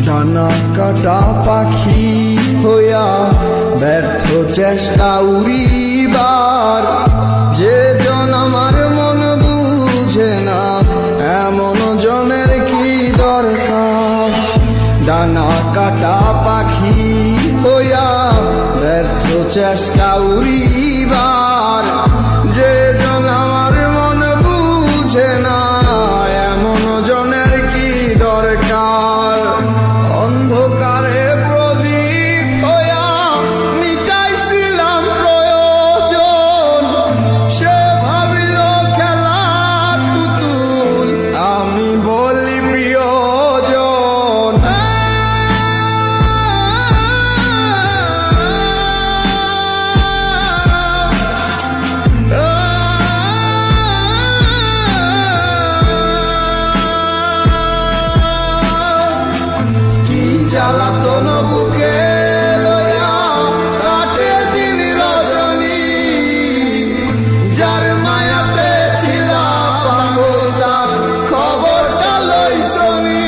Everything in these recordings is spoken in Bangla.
ডানা কাটা পাখি হইয়া ব্যর্থ চেষ্টা উড়িবার, যে জন আমার মন বুঝে না এমন জনের কি দরকার। ডানা কাটা পাখি হইয়া ব্যর্থ চেষ্টা উড়িবার, যে জন আমার মন বুঝে না এমন জনের কি দরকার। অন্ধকারে প্রদীপ হইয়া মিটাইছিলাম প্রয়োজন, সে ভাবিল খেলার পুতুল আমি বলি প্রিয়জন। জ্বালাতন বুকে লইয়া কাটে দিন রজনী, যার মায়াতে ছিলাম পাগল তার খবরটা লইছনি।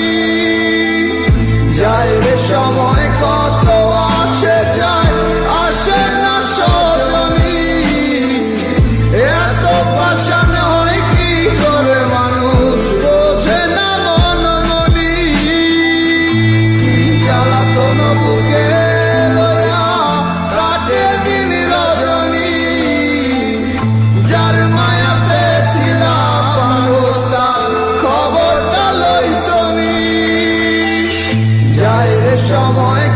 যায় রে সময় কত আসে যায়, আসে না সজনী, এত পাষাণ হয় কি করে মানুষ বোঝে না মন মনি। জ্বালাতন বুকে লইয়া কাটে দিন রজনী, যার মায়াতে ছিলাম পাগল তার খবরটা লইছনি। যায় রে সময়